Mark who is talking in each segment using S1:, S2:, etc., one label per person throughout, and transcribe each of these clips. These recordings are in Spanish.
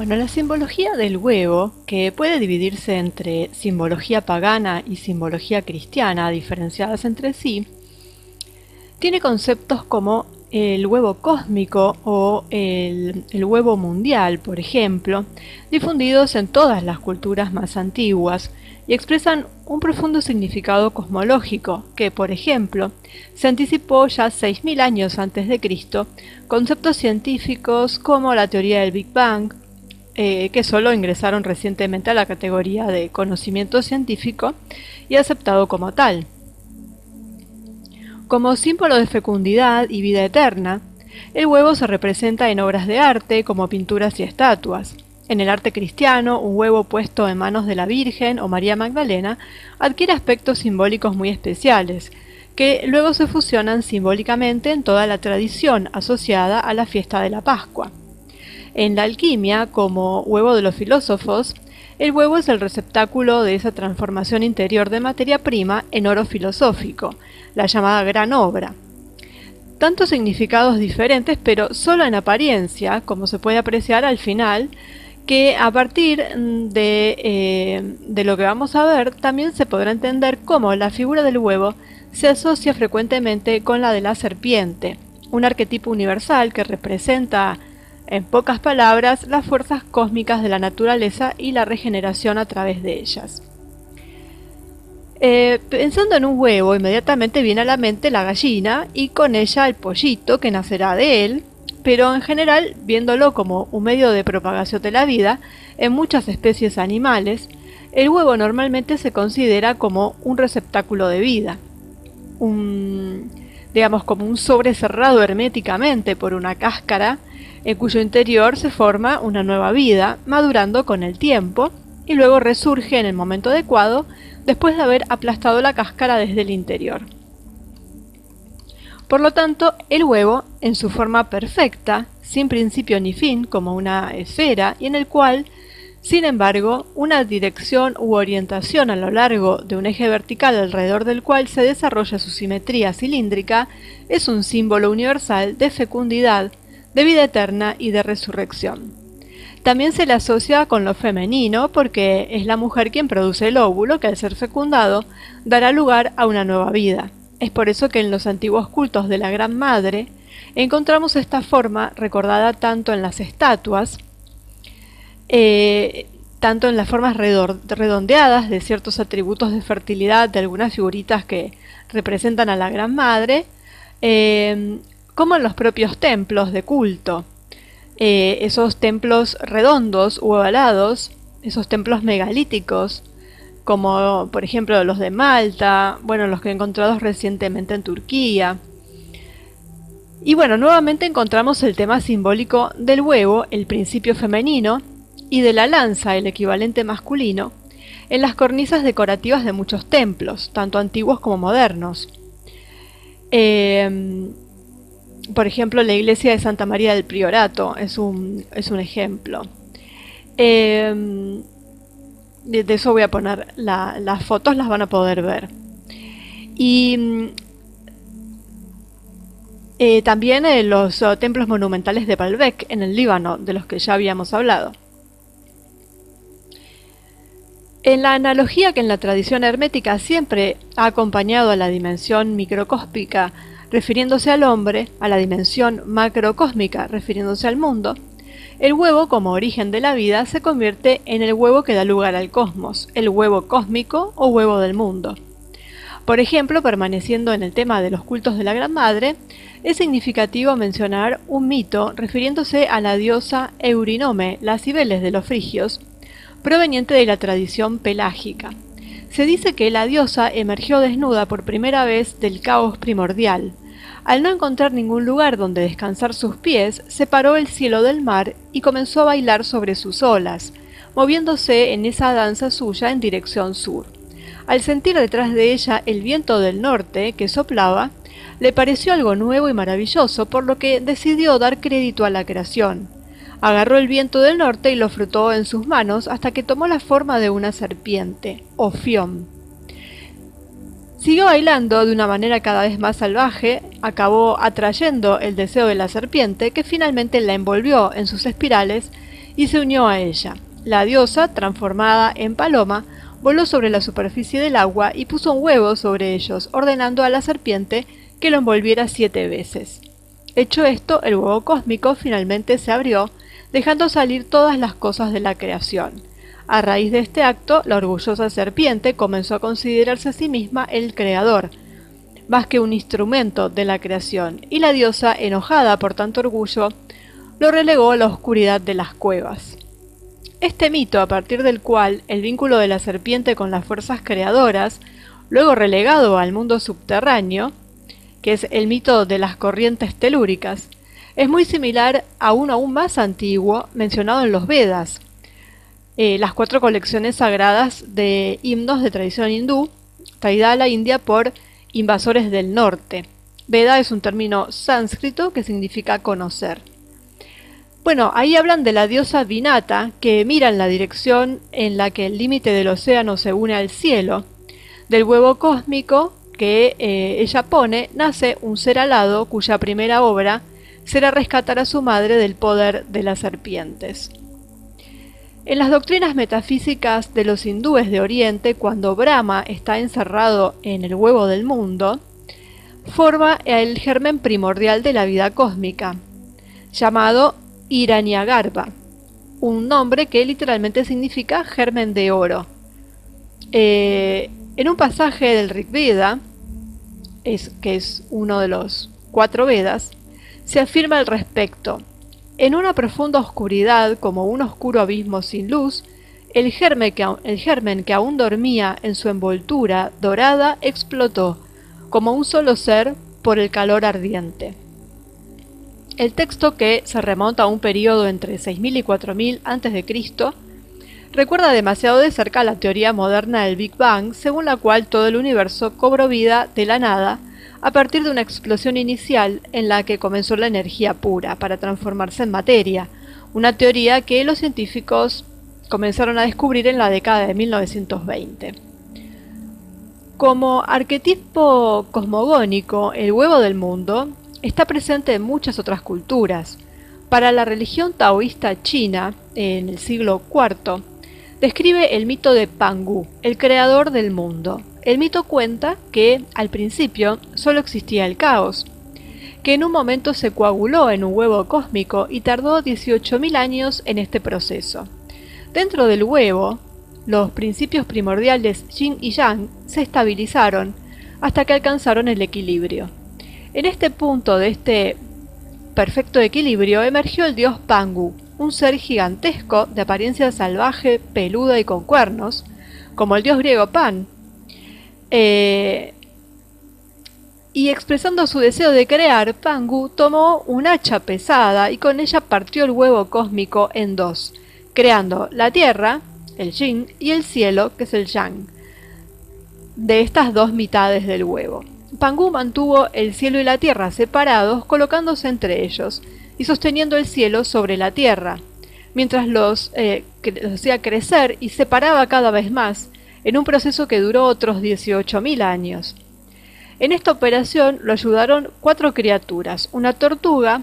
S1: Bueno, la simbología del huevo, que puede dividirse entre simbología pagana y simbología cristiana, diferenciadas entre sí, tiene conceptos como el huevo cósmico o el huevo mundial, por ejemplo, difundidos en todas las culturas más antiguas y expresan un profundo significado cosmológico que, por ejemplo, se anticipó ya 6.000 años antes de Cristo, conceptos científicos como la teoría del Big Bang, que solo ingresaron recientemente a la categoría de conocimiento científico y aceptado como tal. Como símbolo de fecundidad y vida eterna, el huevo se representa en obras de arte como pinturas y estatuas. En el arte cristiano, un huevo puesto en manos de la Virgen o María Magdalena adquiere aspectos simbólicos muy especiales, que luego se fusionan simbólicamente en toda la tradición asociada a la fiesta de la Pascua. En la alquimia, como huevo de los filósofos, el huevo es el receptáculo de esa transformación interior de materia prima en oro filosófico, la llamada gran obra. Tantos significados diferentes, pero solo en apariencia, como se puede apreciar al final, que a partir de lo que vamos a ver, también se podrá entender cómo la figura del huevo se asocia frecuentemente con la de la serpiente, un arquetipo universal que representa, en pocas palabras, las fuerzas cósmicas de la naturaleza y la regeneración a través de ellas. Pensando en un huevo, inmediatamente viene a la mente la gallina y con ella el pollito que nacerá de él, pero en general, viéndolo como un medio de propagación de la vida, en muchas especies animales, el huevo normalmente se considera como un receptáculo de vida, digamos como un sobre cerrado herméticamente por una cáscara, en cuyo interior se forma una nueva vida, madurando con el tiempo, y luego resurge en el momento adecuado, después de haber aplastado la cáscara desde el interior. Por lo tanto, el huevo, en su forma perfecta, sin principio ni fin, como una esfera, y en el cual, sin embargo, una dirección u orientación a lo largo de un eje vertical alrededor del cual se desarrolla su simetría cilíndrica, es un símbolo universal de fecundidad, de vida eterna y de resurrección. También se le asocia con lo femenino porque es la mujer quien produce el óvulo que al ser fecundado dará lugar a una nueva vida. Es por eso que en los antiguos cultos de la Gran Madre encontramos esta forma recordada tanto en las estatuas, tanto en las formas redondeadas de ciertos atributos de fertilidad de algunas figuritas que representan a la Gran Madre, como en los propios templos de culto. Esos templos redondos u ovalados, esos templos megalíticos, como por ejemplo los de Malta, bueno, los que he encontrado recientemente en Turquía. Y bueno, nuevamente encontramos el tema simbólico del huevo, el principio femenino, y de la lanza, el equivalente masculino, en las cornisas decorativas de muchos templos, tanto antiguos como modernos. Por ejemplo, la iglesia de Santa María del Priorato es un ejemplo. De eso voy a poner las fotos, las van a poder ver. Y también los templos monumentales de Baalbek en el Líbano, de los que ya habíamos hablado. En la analogía que en la tradición hermética siempre ha acompañado a la dimensión microcósmica refiriéndose al hombre, a la dimensión macrocósmica refiriéndose al mundo, el huevo como origen de la vida se convierte en el huevo que da lugar al cosmos, el huevo cósmico o huevo del mundo. Por ejemplo, permaneciendo en el tema de los cultos de la Gran Madre, es significativo mencionar un mito refiriéndose a la diosa Eurynome, la Cibeles de los frigios, proveniente de la tradición pelágica. Se dice que la diosa emergió desnuda por primera vez del caos primordial. Al no encontrar ningún lugar donde descansar sus pies, separó el cielo del mar y comenzó a bailar sobre sus olas, moviéndose en esa danza suya en dirección sur. Al sentir detrás de ella el viento del norte que soplaba, le pareció algo nuevo y maravilloso, por lo que decidió dar crédito a la creación. Agarró el viento del norte y lo frotó en sus manos hasta que tomó la forma de una serpiente, Ofión. Siguió bailando de una manera cada vez más salvaje, acabó atrayendo el deseo de la serpiente, que finalmente la envolvió en sus espirales y se unió a ella. La diosa, transformada en paloma, voló sobre la superficie del agua y puso un huevo sobre ellos, ordenando a la serpiente que lo envolviera 7 veces. Hecho esto, el huevo cósmico finalmente se abrió, dejando salir todas las cosas de la creación. A raíz de este acto, la orgullosa serpiente comenzó a considerarse a sí misma el creador, más que un instrumento de la creación, y la diosa, enojada por tanto orgullo, lo relegó a la oscuridad de las cuevas. Este mito, a partir del cual el vínculo de la serpiente con las fuerzas creadoras, luego relegado al mundo subterráneo, que es el mito de las corrientes telúricas, es muy similar a uno aún más antiguo mencionado en los Vedas, las 4 colecciones sagradas de himnos de tradición hindú, traída a la India por invasores del norte. Veda es un término sánscrito que significa conocer. Bueno, ahí hablan de la diosa Vinata, que mira en la dirección en la que el límite del océano se une al cielo. Del huevo cósmico que ella pone, nace un ser alado cuya primera obra será rescatar a su madre del poder de las serpientes. En las doctrinas metafísicas de los hindúes de Oriente, cuando Brahma está encerrado en el huevo del mundo, forma el germen primordial de la vida cósmica, llamado Hiranyagarbha, un nombre que literalmente significa germen de oro. En un pasaje del Rig Veda, que es uno de los 4 Vedas, se afirma al respecto: en una profunda oscuridad, como un oscuro abismo sin luz, el germen que aún dormía en su envoltura dorada explotó, como un solo ser, por el calor ardiente. El texto, que se remonta a un periodo entre 6000 y 4000 a.C., recuerda demasiado de cerca la teoría moderna del Big Bang, según la cual todo el universo cobró vida de la nada a partir de una explosión inicial en la que comenzó la energía pura para transformarse en materia, una teoría que los científicos comenzaron a descubrir en la década de 1920. Como arquetipo cosmogónico, el huevo del mundo está presente en muchas otras culturas. Para la religión taoísta china, en el siglo IV, describe el mito de Pangu, el creador del mundo. El mito cuenta que, al principio, solo existía el caos, que en un momento se coaguló en un huevo cósmico y tardó 18.000 años en este proceso. Dentro del huevo, los principios primordiales Yin y Yang se estabilizaron hasta que alcanzaron el equilibrio. En este punto de este perfecto equilibrio emergió el dios Pangu, un ser gigantesco de apariencia salvaje, peluda y con cuernos, como el dios griego Pan. Y expresando su deseo de crear, Pangu tomó un hacha pesada y con ella partió el huevo cósmico en 2, creando la tierra, el yin, y el cielo, que es el yang, de estas 2 mitades del huevo. Pangu mantuvo el cielo y la tierra separados, colocándose entre ellos y sosteniendo el cielo sobre la tierra, mientras los hacía crecer y separaba cada vez más, en un proceso que duró otros 18.000 años. En esta operación lo ayudaron 4 criaturas: una tortuga,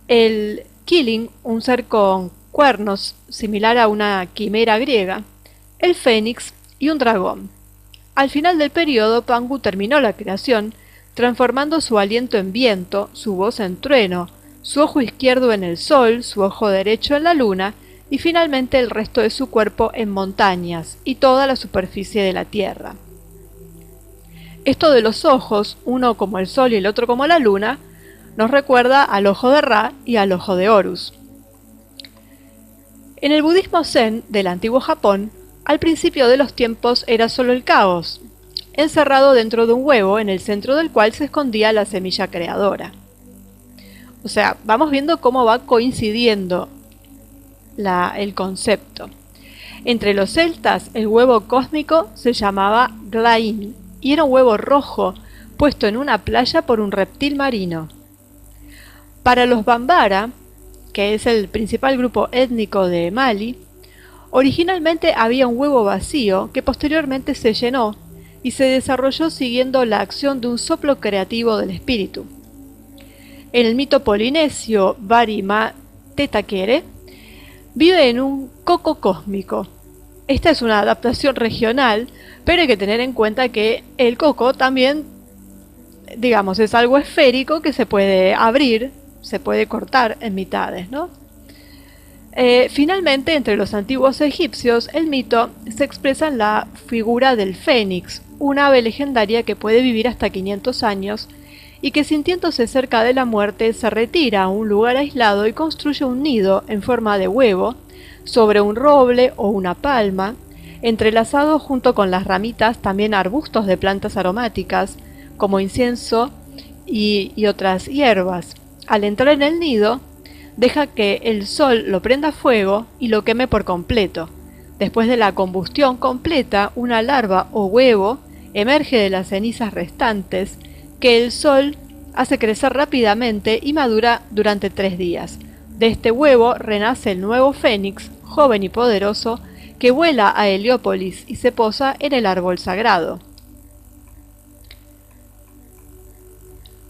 S1: el Killing, un ser con cuernos similar a una quimera griega, el Fénix y un dragón. Al final del periodo, Pangu terminó la creación, transformando su aliento en viento, su voz en trueno, su ojo izquierdo en el sol, su ojo derecho en la luna, y finalmente el resto de su cuerpo en montañas y toda la superficie de la tierra. Esto de los ojos, uno como el sol y el otro como la luna, nos recuerda al ojo de Ra y al ojo de Horus. En el budismo zen del antiguo Japón, al principio de los tiempos era solo el caos, encerrado dentro de un huevo en el centro del cual se escondía la semilla creadora. O sea, vamos viendo cómo va coincidiendo el concepto. Entre los celtas, el huevo cósmico se llamaba Glain y era un huevo rojo puesto en una playa por un reptil marino. Para los Bambara, que es el principal grupo étnico de Mali, originalmente había un huevo vacío que posteriormente se llenó y se desarrolló siguiendo la acción de un soplo creativo del espíritu. En el mito polinesio Bari Ma Tetakere, vive en un coco cósmico. Esta es una adaptación regional, pero hay que tener en cuenta que el coco también, digamos, es algo esférico que se puede abrir, se puede cortar en mitades, ¿no? Finalmente, entre los antiguos egipcios, el mito se expresa en la figura del fénix, un ave legendaria que puede vivir hasta 500 años y que, sintiéndose cerca de la muerte, se retira a un lugar aislado y construye un nido en forma de huevo sobre un roble o una palma, entrelazado junto con las ramitas también arbustos de plantas aromáticas como incienso y otras hierbas. Al entrar en el nido, deja que el sol lo prenda fuego y lo queme por completo. Después de la combustión completa, una larva o huevo emerge de las cenizas restantes, que el sol hace crecer rápidamente y madura durante 3 días. De este huevo renace el nuevo fénix, joven y poderoso, que vuela a Heliópolis y se posa en el árbol sagrado.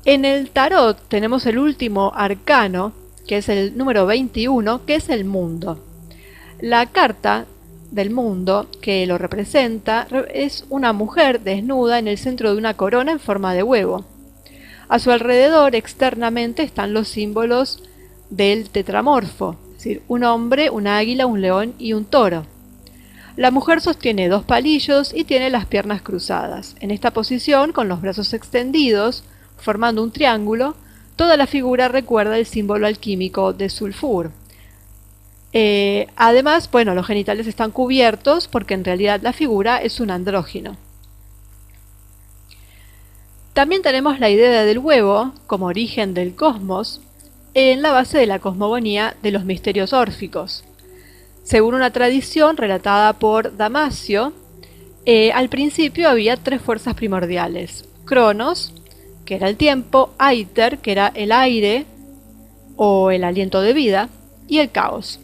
S1: En el tarot tenemos el último arcano, que es el número 21, que es el mundo. La carta del mundo que lo representa es una mujer desnuda en el centro de una corona en forma de huevo. A su alrededor, externamente, están los símbolos del tetramorfo, es decir, un hombre, un águila, un león y un toro. La mujer sostiene 2 palillos y tiene las piernas cruzadas. En esta posición, con los brazos extendidos, formando un triángulo, toda la figura recuerda el símbolo alquímico de sulfur. Además, bueno, los genitales están cubiertos porque en realidad la figura es un andrógino. También tenemos la idea del huevo como origen del cosmos en la base de la cosmogonía de los misterios órficos. Según una tradición relatada por Damasio, al principio había 3 fuerzas primordiales: Cronos, que era el tiempo; Aiter, que era el aire o el aliento de vida; y el caos.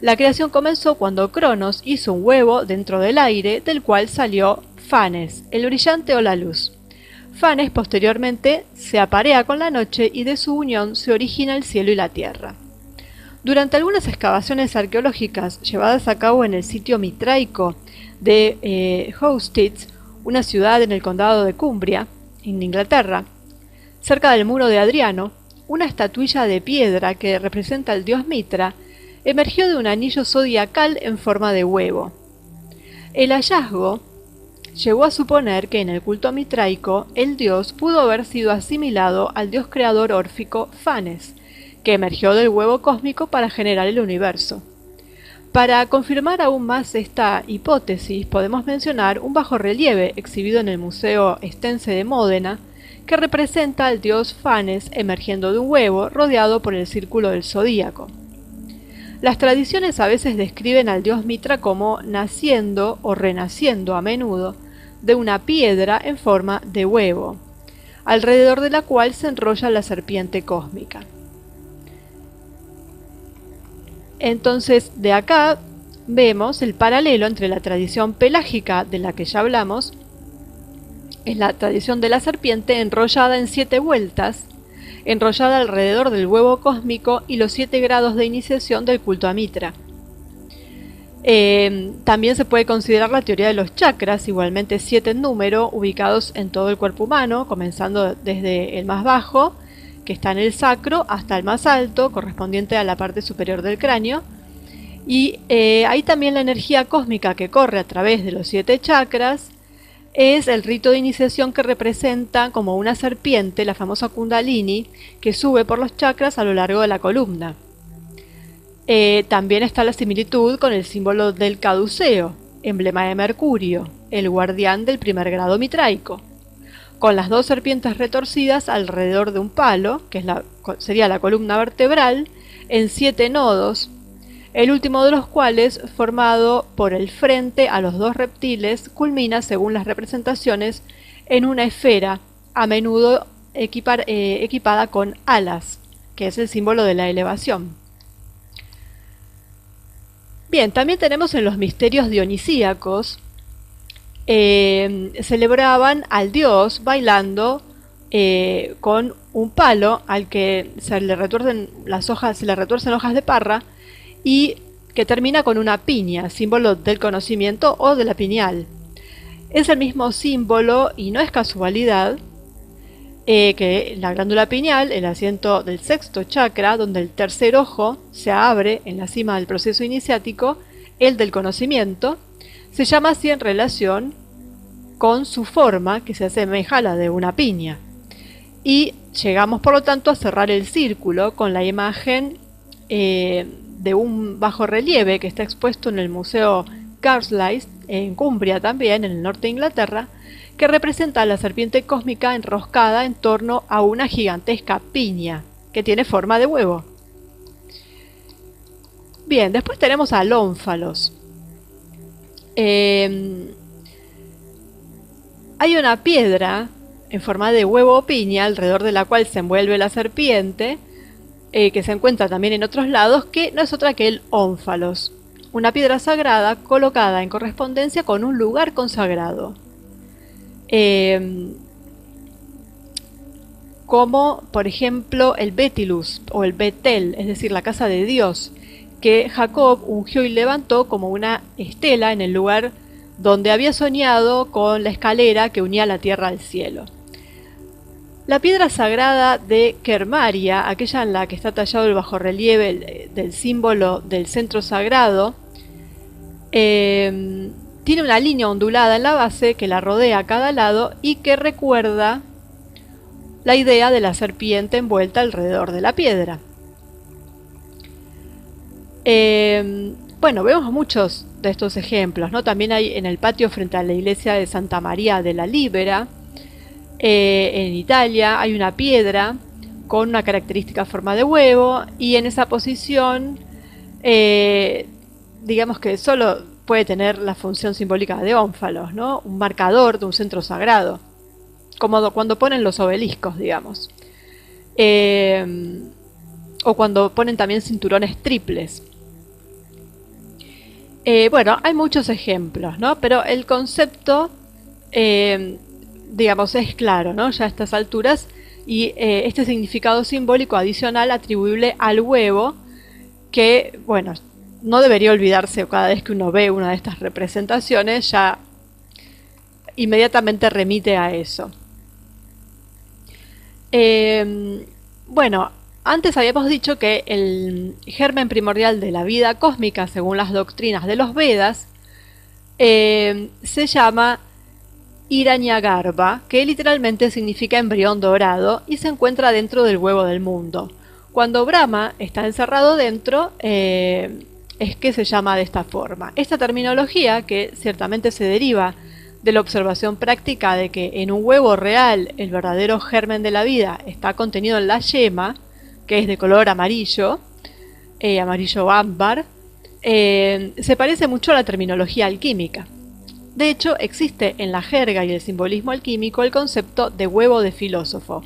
S1: La creación comenzó cuando Cronos hizo un huevo dentro del aire, del cual salió Fanes, el brillante o la luz. Fanes posteriormente se aparea con la noche y de su unión se origina el cielo y la tierra. Durante algunas excavaciones arqueológicas llevadas a cabo en el sitio mitraico de Hostitz, una ciudad en el condado de Cumbria, en Inglaterra, cerca del muro de Adriano, una estatuilla de piedra que representa al dios Mitra emergió de un anillo zodiacal en forma de huevo. El hallazgo llevó a suponer que en el culto mitraico el dios pudo haber sido asimilado al dios creador órfico Fanes, que emergió del huevo cósmico para generar el universo. Para confirmar aún más esta hipótesis, podemos mencionar un bajorrelieve exhibido en el Museo Estense de Módena, que representa al dios Fanes emergiendo de un huevo rodeado por el círculo del zodíaco. Las tradiciones a veces describen al dios Mitra como naciendo o renaciendo a menudo de una piedra en forma de huevo, alrededor de la cual se enrolla la serpiente cósmica. Entonces, de acá vemos el paralelo entre la tradición pelágica de la que ya hablamos, es la tradición de la serpiente enrollada en 7 vueltas, enrollada alrededor del huevo cósmico, y los 7 grados de iniciación del culto a Mitra. También se puede considerar la teoría de los chakras, igualmente 7 en número, ubicados en todo el cuerpo humano, comenzando desde el más bajo, que está en el sacro, hasta el más alto, correspondiente a la parte superior del cráneo. Y hay también la energía cósmica que corre a través de los 7 chakras. Es el rito de iniciación que representa como una serpiente, la famosa Kundalini, que sube por los chakras a lo largo de la columna. También está la similitud con el símbolo del caduceo, emblema de Mercurio, el guardián del primer grado mitraico, con las 2 serpientes retorcidas alrededor de un palo, que sería la columna vertebral, en 7 nodos, el último de los cuales, formado por el frente a los 2 reptiles, culmina, según las representaciones, en una esfera, a menudo equipada con alas, que es el símbolo de la elevación. Bien, también tenemos en los misterios dionisíacos, celebraban al dios bailando con un palo al que se le retuercen hojas de parra, y que termina con una piña, símbolo del conocimiento o de la pineal. Es el mismo símbolo y no es casualidad que la glándula pineal, el asiento del sexto chakra, donde el tercer ojo se abre en la cima del proceso iniciático, el del conocimiento, se llama así en relación con su forma, que se asemeja a la de una piña. Y llegamos por lo tanto a cerrar el círculo con la imagen de un bajorrelieve que está expuesto en el Museo Carlisle, en Cumbria también, en el norte de Inglaterra, que representa a la serpiente cósmica enroscada en torno a una gigantesca piña, que tiene forma de huevo. Bien, después tenemos al ónfalos. Hay una piedra en forma de huevo o piña, alrededor de la cual se envuelve la serpiente, que se encuentra también en otros lados, que no es otra que el ónfalos, una piedra sagrada colocada en correspondencia con un lugar consagrado. Como por ejemplo el Betilus o el Betel, es decir, la casa de Dios, que Jacob ungió y levantó como una estela en el lugar donde había soñado con la escalera que unía la tierra al cielo. La piedra sagrada de Kermaria, aquella en la que está tallado el bajorrelieve del símbolo del centro sagrado, tiene una línea ondulada en la base que la rodea a cada lado y que recuerda la idea de la serpiente envuelta alrededor de la piedra. Bueno, vemos muchos de estos ejemplos, ¿no? También hay en el patio frente a la iglesia de Santa María de la Libera, en Italia, hay una piedra con una característica forma de huevo y en esa posición, digamos que solo puede tener la función simbólica de ónfalos, ¿no? Un marcador de un centro sagrado, como cuando ponen los obeliscos, digamos. O cuando ponen también cinturones triples. Bueno, hay muchos ejemplos, ¿no? Pero el concepto, digamos, es claro, ¿no? Ya a estas alturas, y este significado simbólico adicional atribuible al huevo, que, bueno, no debería olvidarse cada vez que uno ve una de estas representaciones, ya inmediatamente remite a eso. Bueno, antes habíamos dicho que el germen primordial de la vida cósmica, según las doctrinas de los Vedas, se llama Hiranyagarbha, que literalmente significa embrión dorado y se encuentra dentro del huevo del mundo. Cuando Brahma está encerrado dentro, es que se llama de esta forma. Esta terminología, que ciertamente se deriva de la observación práctica de que en un huevo real el verdadero germen de la vida está contenido en la yema, que es de color amarillo, amarillo ámbar, se parece mucho a la terminología alquímica. De hecho, existe en la jerga y el simbolismo alquímico el concepto de huevo de filósofo,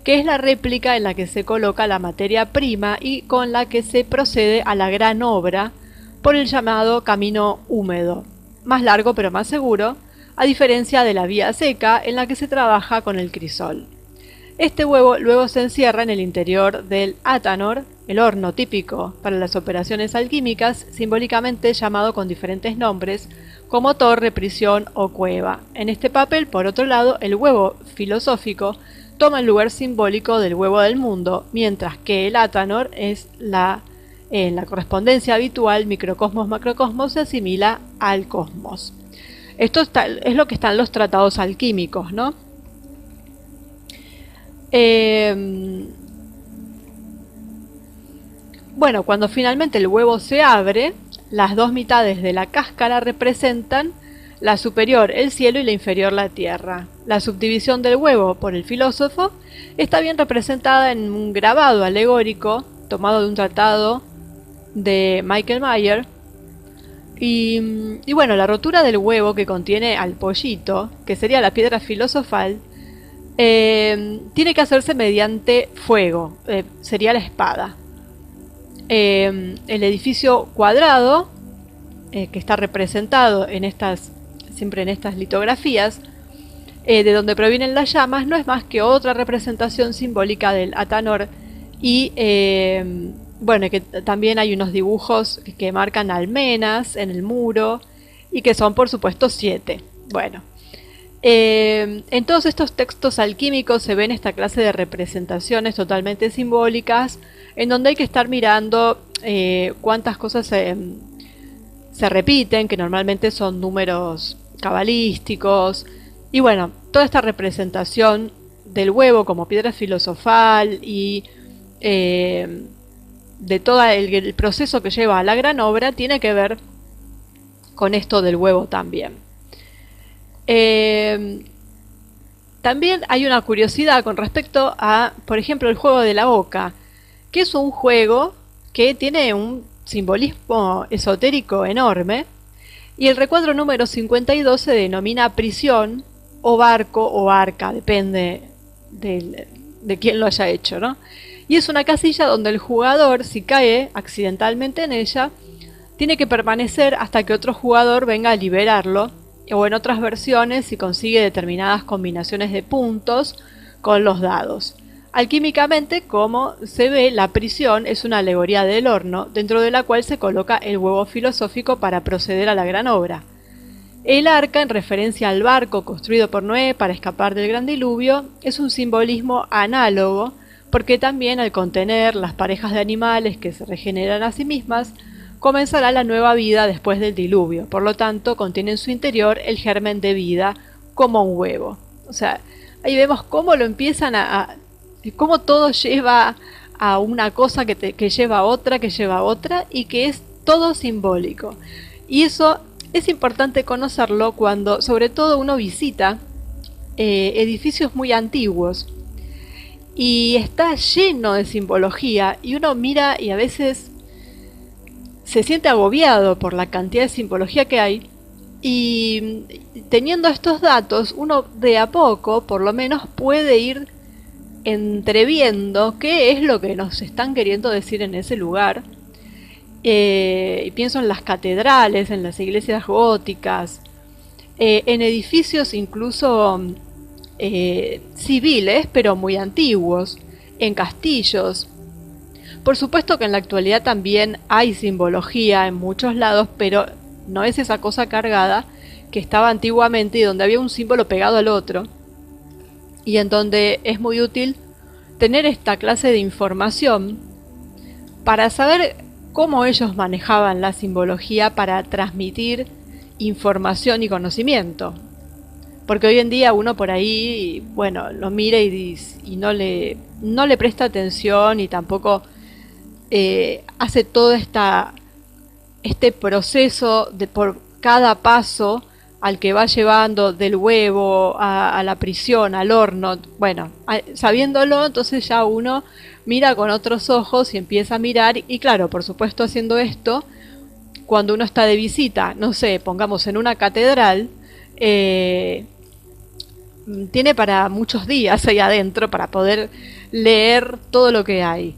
S1: que es la réplica en la que se coloca la materia prima y con la que se procede a la gran obra por el llamado camino húmedo, más largo pero más seguro, a diferencia de la vía seca en la que se trabaja con el crisol. Este huevo luego se encierra en el interior del átanor, el horno típico para las operaciones alquímicas, simbólicamente llamado con diferentes nombres, como torre, prisión o cueva. En este papel, por otro lado, el huevo filosófico toma el lugar simbólico del huevo del mundo, mientras que el átanor es en la correspondencia habitual microcosmos-macrocosmos se asimila al cosmos. Esto es lo que está en los tratados alquímicos, ¿no? Bueno, cuando finalmente el huevo se abre, las dos mitades de la cáscara representan la superior, el cielo, y la inferior, la tierra. La subdivisión del huevo por el filósofo está bien representada en un grabado alegórico tomado de un tratado de Michael Mayer. Y bueno, la rotura del huevo que contiene al pollito, que sería la piedra filosofal, tiene que hacerse mediante fuego, sería la espada. El edificio cuadrado, que está representado siempre en estas litografías, de donde provienen las llamas, no es más que otra representación simbólica del átanor y Bueno, que también hay unos dibujos que marcan almenas en el muro y que son por supuesto 7. Bueno, en todos estos textos alquímicos se ven esta clase de representaciones totalmente simbólicas en donde hay que estar mirando cuántas cosas se repiten, que normalmente son números cabalísticos. Y bueno, toda esta representación del huevo como piedra filosofal y de todo el proceso que lleva a la gran obra tiene que ver con esto del huevo también. También hay una curiosidad con respecto a, por ejemplo, el juego de la oca, que es un juego que tiene un simbolismo esotérico enorme, y el recuadro número 52 se denomina prisión o barco o arca, depende de quién lo haya hecho, ¿no? Y es una casilla donde el jugador, si cae accidentalmente en ella, tiene que permanecer hasta que otro jugador venga a liberarlo, o en otras versiones si consigue determinadas combinaciones de puntos con los dados. Alquímicamente, como se ve, la prisión es una alegoría del horno, dentro de la cual se coloca el huevo filosófico para proceder a la gran obra. El arca, en referencia al barco construido por Noé para escapar del gran diluvio, es un simbolismo análogo, porque también al contener las parejas de animales que se regeneran a sí mismas, comenzará la nueva vida después del diluvio. Por lo tanto, contiene en su interior el germen de vida como un huevo. O sea, ahí vemos cómo lo empiezan cómo todo lleva a una cosa que lleva a otra, que lleva a otra, y que es todo simbólico. Y eso es importante conocerlo cuando, sobre todo, uno visita edificios muy antiguos y está lleno de simbología, y uno mira y a veces se siente agobiado por la cantidad de simbología que hay, y teniendo estos datos uno de a poco por lo menos puede ir entreviendo qué es lo que nos están queriendo decir en ese lugar. Y pienso en las catedrales, en las iglesias góticas, en edificios incluso civiles pero muy antiguos, en castillos. Por supuesto que en la actualidad también hay simbología en muchos lados, pero no es esa cosa cargada que estaba antiguamente y donde había un símbolo pegado al otro, y en donde es muy útil tener esta clase de información para saber cómo ellos manejaban la simbología para transmitir información y conocimiento. Porque hoy en día uno por ahí, bueno, lo mira y no le presta atención, y tampoco hace todo este proceso de por cada paso al que va llevando del huevo a la prisión, al horno. Bueno, sabiéndolo, entonces ya uno mira con otros ojos y empieza a mirar, y claro, por supuesto, haciendo esto, cuando uno está de visita, no sé, pongamos en una catedral, tiene para muchos días ahí adentro para poder leer todo lo que hay.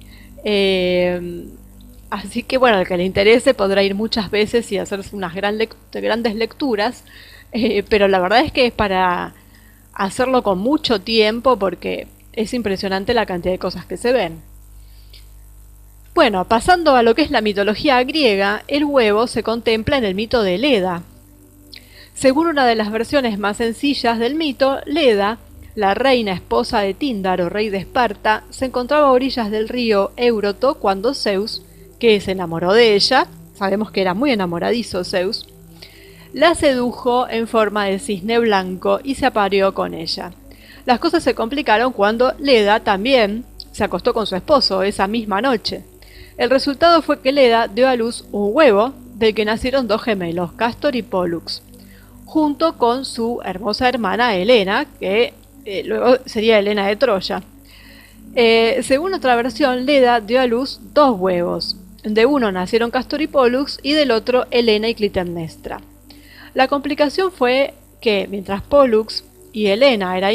S1: Así que bueno, al que le interese podrá ir muchas veces y hacerse unas grandes lecturas, pero la verdad es que es para hacerlo con mucho tiempo, porque es impresionante la cantidad de cosas que se ven. Bueno, pasando a lo que es la mitología griega, el huevo se contempla en el mito de Leda. Según una de las versiones más sencillas del mito, Leda, la reina esposa de Tíndaro, rey de Esparta, se encontraba a orillas del río Éuroto cuando Zeus, que se enamoró de ella, sabemos que era muy enamoradizo Zeus, la sedujo en forma de cisne blanco y se apareó con ella. Las cosas se complicaron cuando Leda también se acostó con su esposo esa misma noche. El resultado fue que Leda dio a luz un huevo del que nacieron dos gemelos, Cástor y Pólux, junto con su hermosa hermana Helena, que luego sería Helena de Troya. Según otra versión, Leda dio a luz dos huevos. De uno nacieron Cástor y Pólux y del otro Helena y Clitemnestra. La complicación fue que, mientras Pólux y Helena eran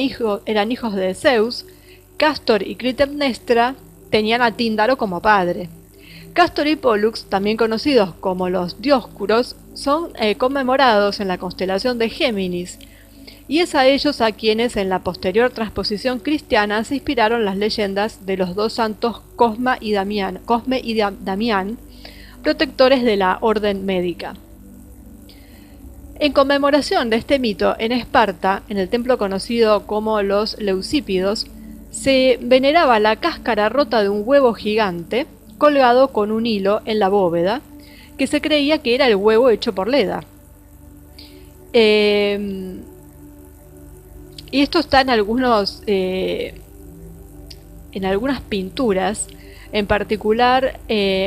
S1: hijos de Zeus, Cástor y Clitemnestra tenían a Tíndaro como padre. Cástor y Pólux, también conocidos como los Dioscuros, son conmemorados en la constelación de Géminis, y es a ellos a quienes en la posterior transposición cristiana se inspiraron las leyendas de los dos santos Cosme y Damián, protectores de la orden médica. En conmemoración de este mito, en Esparta, en el templo conocido como los Leucípidos, se veneraba la cáscara rota de un huevo gigante colgado con un hilo en la bóveda, que se creía que era el huevo hecho por Leda. Y esto está en algunas pinturas, en particular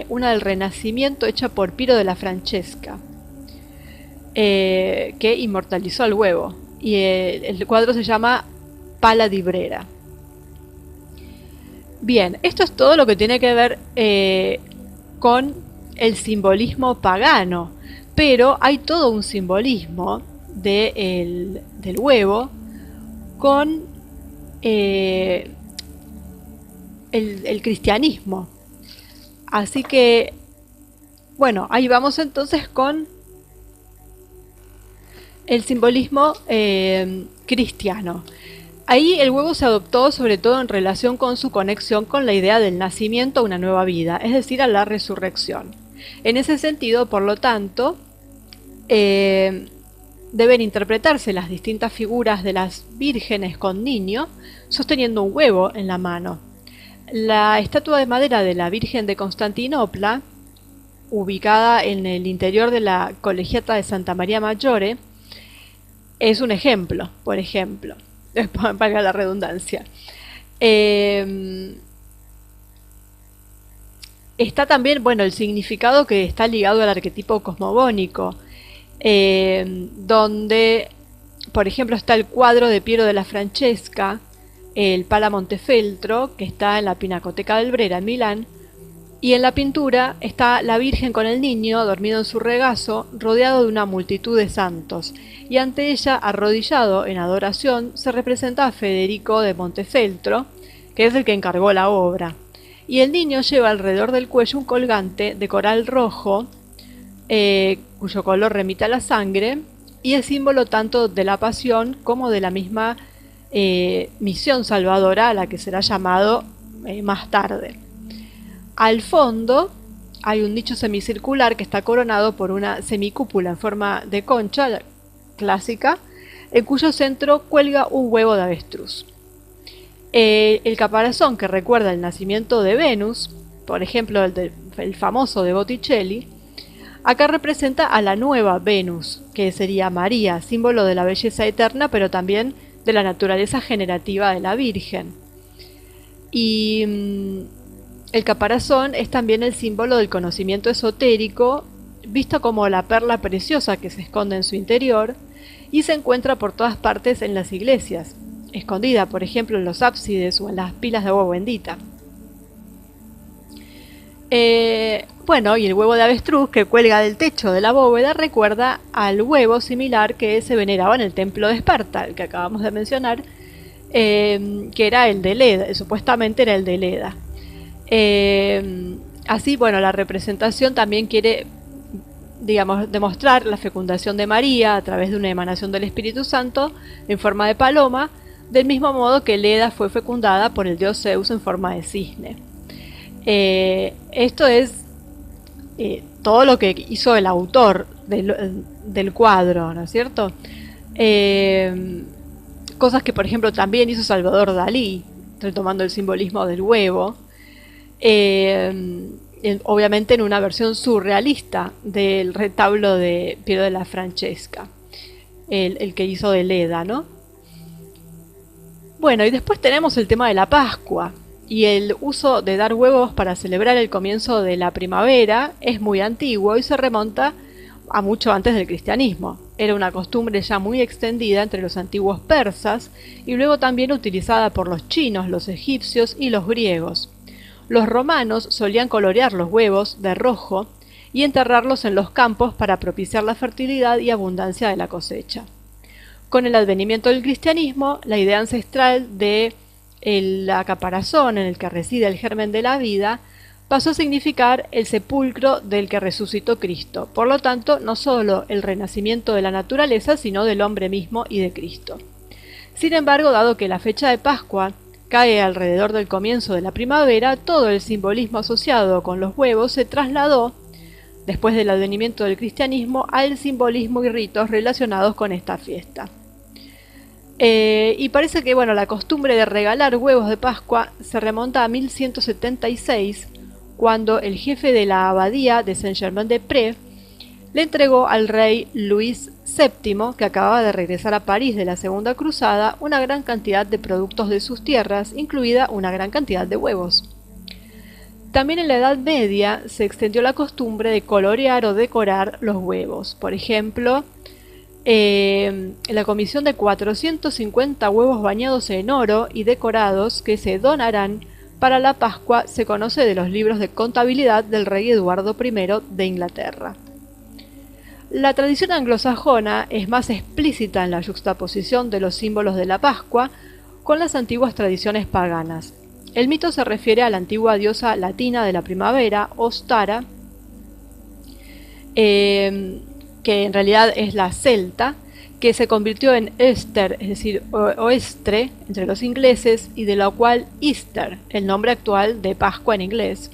S1: una del Renacimiento hecha por Piero de la Francesca, que inmortalizó el huevo, y el cuadro se llama Pala di Brera. Bien, esto es todo lo que tiene que ver con el simbolismo pagano, pero hay todo un simbolismo del huevo con el cristianismo. Así que, bueno, ahí vamos entonces con el simbolismo cristiano. Ahí el huevo se adoptó sobre todo en relación con su conexión con la idea del nacimiento a una nueva vida, es decir, a la resurrección. En ese sentido, por lo tanto, deben interpretarse las distintas figuras de las vírgenes con niño sosteniendo un huevo en la mano. La estatua de madera de la Virgen de Constantinopla, ubicada en el interior de la Colegiata de Santa María Maggiore, es un ejemplo, por ejemplo. Valga la redundancia. Está también, bueno, el significado que está ligado al arquetipo cosmogónico, donde, por ejemplo, está el cuadro de Piero de la Francesca, el Pala Montefeltro, que está en la Pinacoteca del Brera, en Milán, y en la pintura está la Virgen con el niño dormido en su regazo, rodeado de una multitud de santos, y ante ella, arrodillado en adoración, se representa a Federico de Montefeltro, que es el que encargó la obra. Y el niño lleva alrededor del cuello un colgante de coral rojo, cuyo color remite a la sangre, y es símbolo tanto de la pasión como de la misma misión salvadora a la que será llamado más tarde. Al fondo hay un nicho semicircular que está coronado por una semicúpula en forma de concha clásica, en cuyo centro cuelga un huevo de avestruz. El caparazón que recuerda el nacimiento de Venus, por ejemplo el famoso de Botticelli, acá representa a la nueva Venus, que sería María, símbolo de la belleza eterna, pero también de la naturaleza generativa de la Virgen. Y el caparazón es también el símbolo del conocimiento esotérico, visto como la perla preciosa que se esconde en su interior y se encuentra por todas partes en las iglesias, escondida por ejemplo en los ábsides o en las pilas de agua bendita. Bueno, y el huevo de avestruz que cuelga del techo de la bóveda recuerda al huevo similar que se veneraba en el templo de Esparta, el que acabamos de mencionar, que era el de Leda, supuestamente era el de Leda. Así, bueno, la representación también quiere, digamos, demostrar la fecundación de María a través de una emanación del Espíritu Santo en forma de paloma, del mismo modo que Leda fue fecundada por el dios Zeus en forma de cisne. Esto es todo lo que hizo el autor del cuadro, ¿no es cierto? Cosas que, por ejemplo, también hizo Salvador Dalí, retomando el simbolismo del huevo. Obviamente en una versión surrealista del retablo de Piero de la Francesca, el que hizo de Leda, ¿no? Bueno, y después tenemos el tema de la Pascua, y el uso de dar huevos para celebrar el comienzo de la primavera es muy antiguo y se remonta a mucho antes del cristianismo. Era una costumbre ya muy extendida entre los antiguos persas y luego también utilizada por los chinos, los egipcios y los griegos. Los romanos solían colorear los huevos de rojo y enterrarlos en los campos para propiciar la fertilidad y abundancia de la cosecha. Con el advenimiento del cristianismo, la idea ancestral de la caparazón en el que reside el germen de la vida pasó a significar el sepulcro del que resucitó Cristo. Por lo tanto, no solo el renacimiento de la naturaleza, sino del hombre mismo y de Cristo. Sin embargo, dado que la fecha de Pascua cae alrededor del comienzo de la primavera, todo el simbolismo asociado con los huevos se trasladó, después del advenimiento del cristianismo, al simbolismo y ritos relacionados con esta fiesta. Y parece que la costumbre de regalar huevos de Pascua se remonta a 1176, cuando el jefe de la abadía de Saint-Germain-des-Prés le entregó al rey Luis VII, que acababa de regresar a París de la Segunda Cruzada, una gran cantidad de productos de sus tierras, incluida una gran cantidad de huevos. También en la Edad Media se extendió la costumbre de colorear o decorar los huevos. Por ejemplo, la comisión de 450 huevos bañados en oro y decorados que se donarán para la Pascua se conoce de los libros de contabilidad del rey Eduardo I de Inglaterra. La tradición anglosajona es más explícita en la yuxtaposición de los símbolos de la Pascua con las antiguas tradiciones paganas. El mito se refiere a la antigua diosa latina de la primavera, Ostara, que en realidad es la celta, que se convirtió en Easter, es decir, oestre, entre los ingleses, y de la cual Easter, el nombre actual de Pascua en inglés.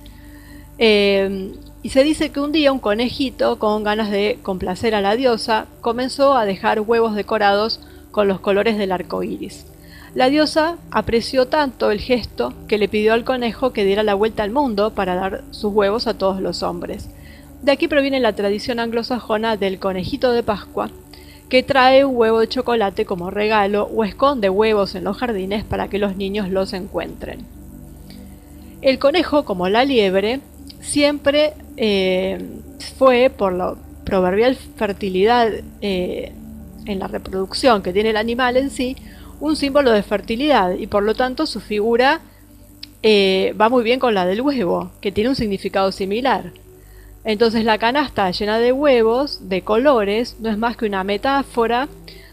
S1: Y se dice que un día un conejito, con ganas de complacer a la diosa, comenzó a dejar huevos decorados con los colores del arco iris. La diosa apreció tanto el gesto que le pidió al conejo que diera la vuelta al mundo para dar sus huevos a todos los hombres. De aquí proviene la tradición anglosajona del conejito de Pascua, que trae un huevo de chocolate como regalo o esconde huevos en los jardines para que los niños los encuentren. El conejo, como la liebre, siempre fue, por la proverbial fertilidad en la reproducción que tiene el animal en sí, un símbolo de fertilidad, y por lo tanto su figura va muy bien con la del huevo, que tiene un significado similar. Entonces la canasta llena de huevos, de colores, no es más que una metáfora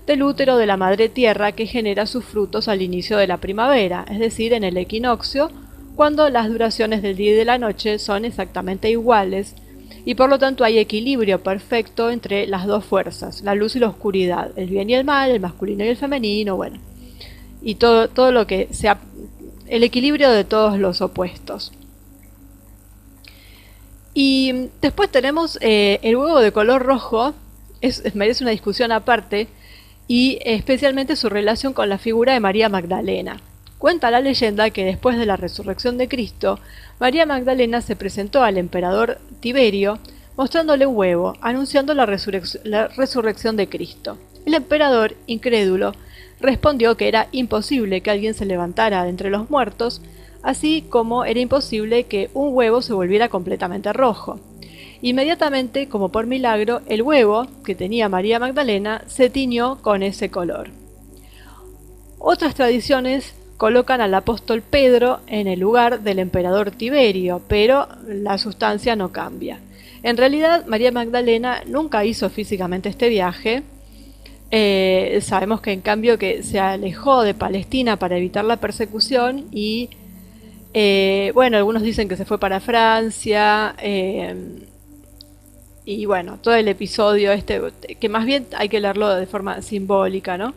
S1: del útero de la madre tierra que genera sus frutos al inicio de la primavera, es decir, en el equinoccio, cuando las duraciones del día y de la noche son exactamente iguales, y por lo tanto hay equilibrio perfecto entre las dos fuerzas, la luz y la oscuridad, el bien y el mal, el masculino y el femenino, y todo lo que sea, el equilibrio de todos los opuestos. Y después tenemos el huevo de color rojo, merece una discusión aparte, y especialmente su relación con la figura de María Magdalena. Cuenta la leyenda que después de la resurrección de Cristo, María Magdalena se presentó al emperador Tiberio mostrándole un huevo, anunciando la resurrección de Cristo. El emperador, incrédulo, respondió que era imposible que alguien se levantara de entre los muertos, así como era imposible que un huevo se volviera completamente rojo. Inmediatamente, como por milagro, el huevo que tenía María Magdalena se tiñó con ese color. Otras tradiciones colocan al apóstol Pedro en el lugar del emperador Tiberio, pero la sustancia no cambia. En realidad, María Magdalena nunca hizo físicamente este viaje. Sabemos que en cambio que se alejó de Palestina para evitar la persecución y algunos dicen que se fue para Francia, y todo el episodio que más bien hay que leerlo de forma simbólica, ¿no?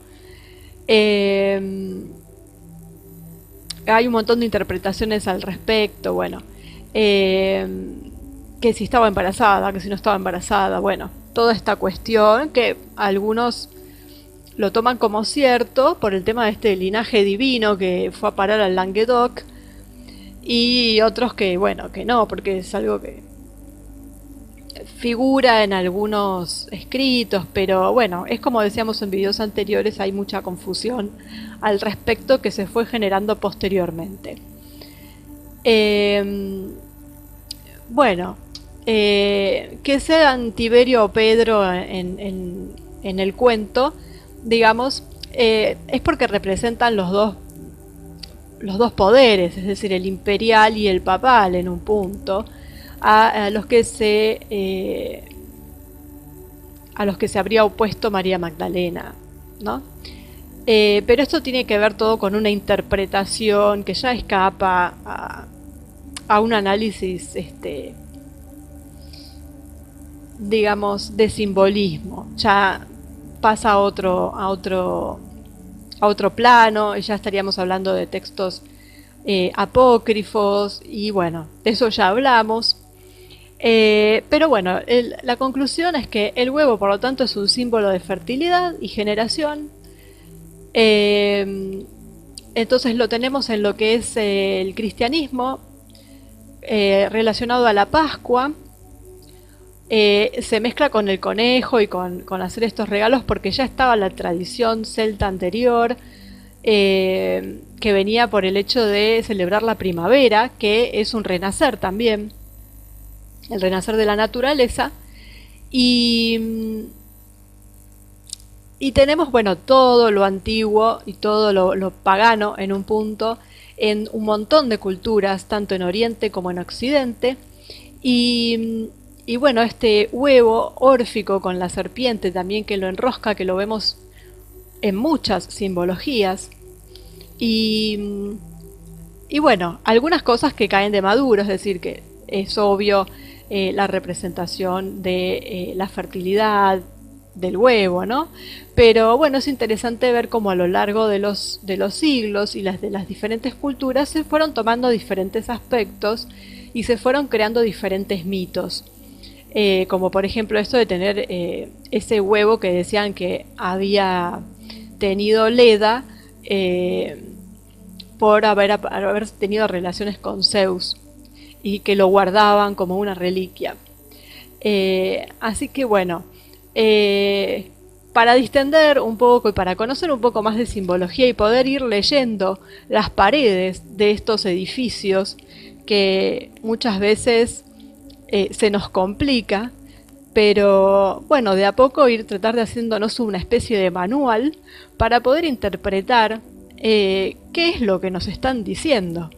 S1: Hay un montón de interpretaciones al respecto, que si estaba embarazada, que si no estaba embarazada, toda esta cuestión que algunos lo toman como cierto por el tema de este linaje divino que fue a parar al Languedoc, y otros que no, porque es algo que figura en algunos escritos, pero es como decíamos en videos anteriores, hay mucha confusión al respecto que se fue generando posteriormente. Que sean Tiberio o Pedro en el cuento, digamos, es porque representan los dos poderes, es decir, el imperial y el papal en un punto, a los que se habría opuesto María Magdalena, ¿no? Pero esto tiene que ver todo con una interpretación que ya escapa a un análisis, digamos, de simbolismo. Ya pasa a otro plano, y ya estaríamos hablando de textos apócrifos, y bueno, de eso ya hablamos. Pero bueno, la conclusión es que el huevo, por lo tanto, es un símbolo de fertilidad y generación. Entonces lo tenemos en lo que es el cristianismo, relacionado a la Pascua. Se mezcla con el conejo y con hacer estos regalos porque ya estaba la tradición celta anterior, que venía por el hecho de celebrar la primavera, que es un renacer también, el renacer de la naturaleza. Y, y tenemos, bueno, todo lo antiguo y todo lo pagano en un punto, en un montón de culturas, tanto en Oriente como en Occidente. Y bueno, este huevo órfico con la serpiente también que lo enrosca, que lo vemos en muchas simbologías. Y, y bueno, algunas cosas que caen de maduro, es decir, que es obvio la representación de la fertilidad del huevo, ¿no? Pero bueno, es interesante ver cómo a lo largo de los siglos y de las diferentes culturas se fueron tomando diferentes aspectos y se fueron creando diferentes mitos. Como por ejemplo esto de tener ese huevo que decían que había tenido Leda, por haber tenido relaciones con Zeus, y que lo guardaban como una reliquia. Así que bueno, para distender un poco y para conocer un poco más de simbología y poder ir leyendo las paredes de estos edificios que muchas veces se nos complica, pero bueno, de a poco tratar de haciéndonos una especie de manual para poder interpretar qué es lo que nos están diciendo.